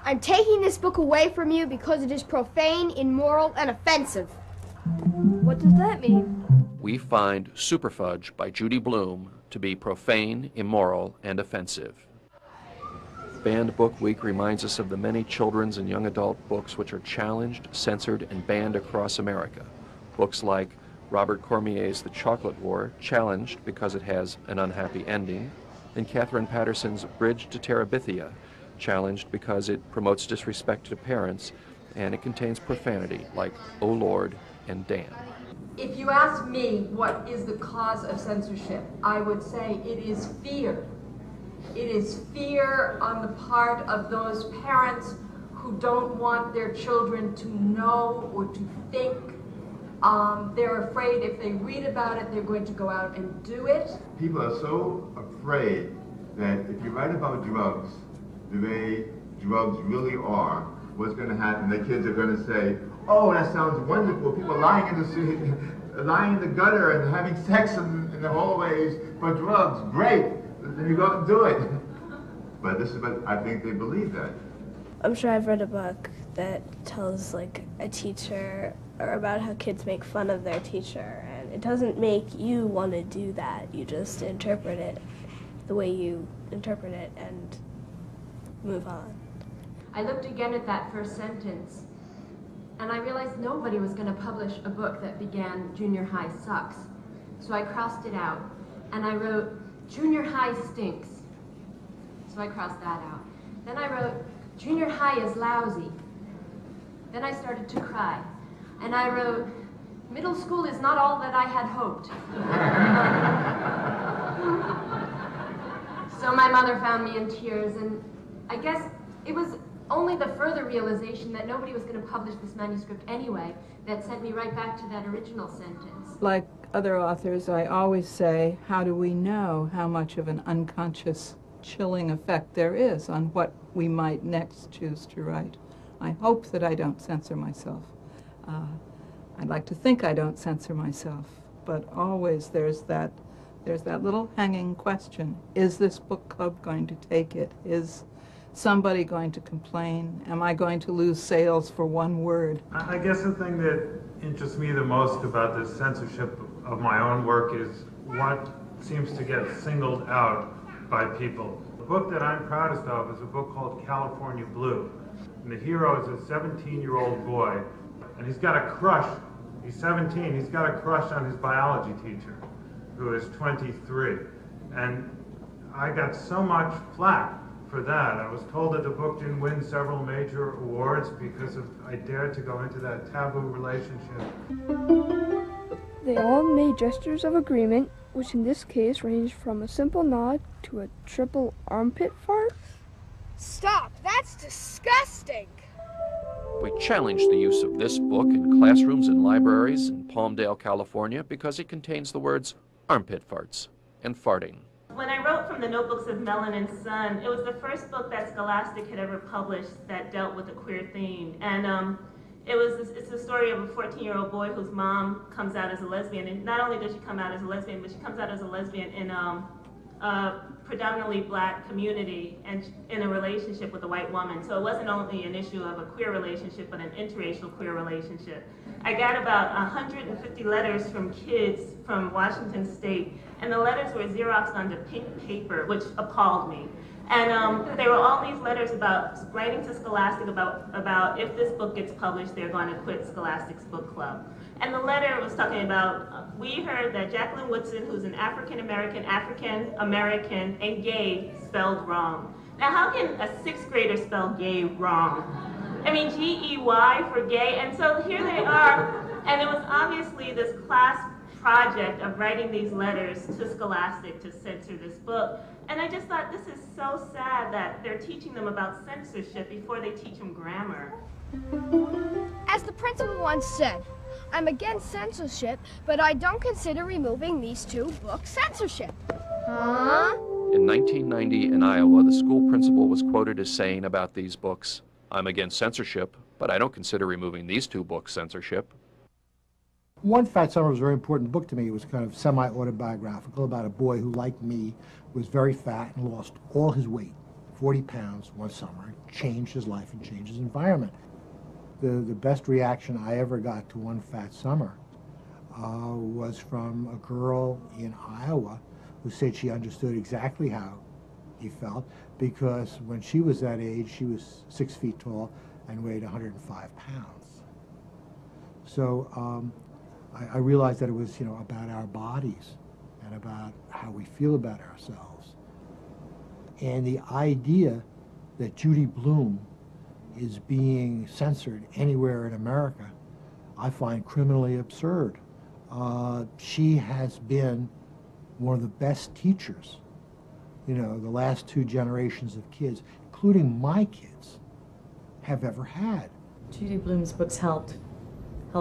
I'm taking this book away from you because it is profane, immoral, and offensive. What does that mean? We find Superfudge by Judy Blume to be profane, immoral, and offensive. Banned Book Week reminds us of the many children's and young adult books which are challenged, censored, and banned across America. Books like Robert Cormier's The Chocolate War, challenged because it has an unhappy ending, and Catherine Patterson's Bridge to TERABITHIA, challenged because it promotes disrespect to parents and it contains profanity like "Oh Lord" and "damn." If you ask me what is the cause of censorship, I would say it is fear. It is fear on the part of those parents who don't want their children to know or to think. They're afraid if they read about it, they're going to go out and do it. People are so afraid that if you write about drugs, the way drugs really are, what's going to happen? The kids are going to say, "Oh, that sounds wonderful. People lying in the street, lying in the gutter and having sex in the hallways for drugs. Great. Then you go and do it." But this is what I think they believe that. I'm sure I've read a book that tells like a teacher or about how kids make fun of their teacher, and it doesn't make you want to do that. You just interpret it the way you interpret it and move on. I looked again at that first sentence, and I realized nobody was going to publish a book that began "Junior high sucks." So I crossed it out, and I wrote "Junior high stinks." So I crossed that out. Then I wrote "Junior high is lousy." Then I started to cry, and I wrote "Middle school is not all that I had hoped." So my mother found me in tears, and I guess it was only the further realization that nobody was going to publish this manuscript anyway that sent me right back to that original sentence. Like other authors, I always say, how do we know how much of an unconscious chilling effect there is on what we might next choose to write? I hope that I don't censor myself. I'd like to think I don't censor myself, but always there's that little hanging question. Is this book club going to take it? Is somebody going to complain? Am I going to lose sales for one word? I guess the thing that interests me the most about the censorship of my own work is what seems to get singled out by people. The book that I'm proudest of is a book called California Blue. And the hero is a 17-year-old boy, and he's got a crush. He's 17, he's got a crush on his biology teacher, who is 23. And I got so much flack for that. I was told that the book didn't win several major awards because I dared to go into that taboo relationship. They all made gestures of agreement, which in this case ranged from a simple nod to a triple armpit fart. Stop! That's disgusting! We challenge the use of this book in classrooms and libraries in Palmdale, California, because it contains the words armpit farts and farting. When I wrote From the Notebooks of Mellon and Son, it was the first book that Scholastic had ever published that dealt with a queer theme. And it's the story of a 14-year-old boy whose mom comes out as a lesbian. And not only does she come out as a lesbian, but she comes out as a lesbian in a predominantly black community and in a relationship with a white woman. So it wasn't only an issue of a queer relationship, but an interracial queer relationship. I got about 150 letters from kids from Washington State, and the letters were Xeroxed onto pink paper, which appalled me. And there were all these letters about writing to Scholastic about if this book gets published, they're going to quit Scholastic's book club. And the letter was talking about, we heard that Jacqueline Woodson, who's an African-American, and gay, spelled wrong. Now, how can a sixth grader spell gay wrong? I mean, G-E-Y for gay, and so here they are, and it was obviously this class project of writing these letters to Scholastic to censor this book. And I just thought, this is so sad that they're teaching them about censorship before they teach them grammar. As the principal once said, I'm against censorship, but I don't consider removing these two books censorship. Huh? In 1990 in Iowa, the school principal was quoted as saying about these books, I'm against censorship, but I don't consider removing these two books censorship. One Fat Summer was a very important book to me. It was kind of semi-autobiographical about a boy who, like me, was very fat and lost all his weight 40 pounds one summer, changed his life and changed his environment. The best reaction I ever got to One Fat Summer was from a girl in Iowa who said she understood exactly how he felt, because when she was that age, she was 6 feet tall and weighed 105 pounds. So I realized that it was, about our bodies and about how we feel about ourselves. And the idea that Judy Blume is being censored anywhere in America, I find criminally absurd. She has been one of the best teachers, the last 2 generations of kids, including my kids, have ever had. Judy Blume's books helped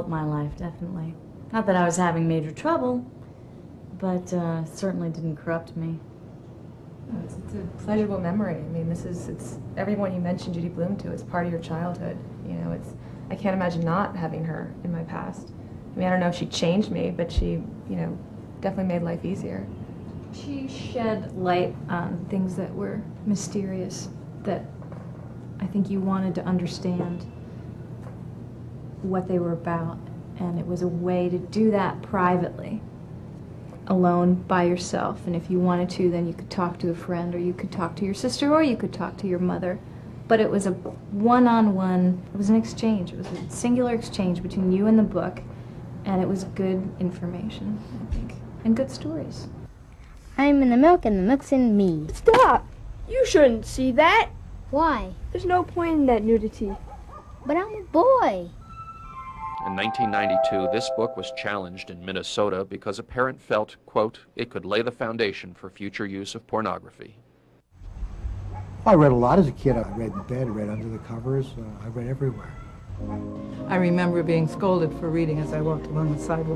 my life, definitely. Not that I was having major trouble, but certainly didn't corrupt me. It's a pleasurable memory. I mean, it's everyone you mentioned Judy Blume to, it's part of your childhood. I can't imagine not having her in my past. I mean, I don't know if she changed me, but she, definitely made life easier. She shed light on things that were mysterious, that I think you wanted to understand what they were about, and it was a way to do that privately, alone by yourself. And if you wanted to, then you could talk to a friend, or you could talk to your sister, or you could talk to your mother. But it was a one-on-one, it was an exchange. It was a singular exchange between you and the book, and it was good information, I think, and good stories. I'm in the milk and the milk's in me. Stop! You shouldn't see that. Why? There's no point in that nudity. But I'm a boy. In 1992, this book was challenged in Minnesota because a parent felt, quote, it could lay the foundation for future use of pornography. I read a lot as a kid. I read in bed, I read under the covers, I read everywhere. I remember being scolded for reading as I walked along the sidewalk.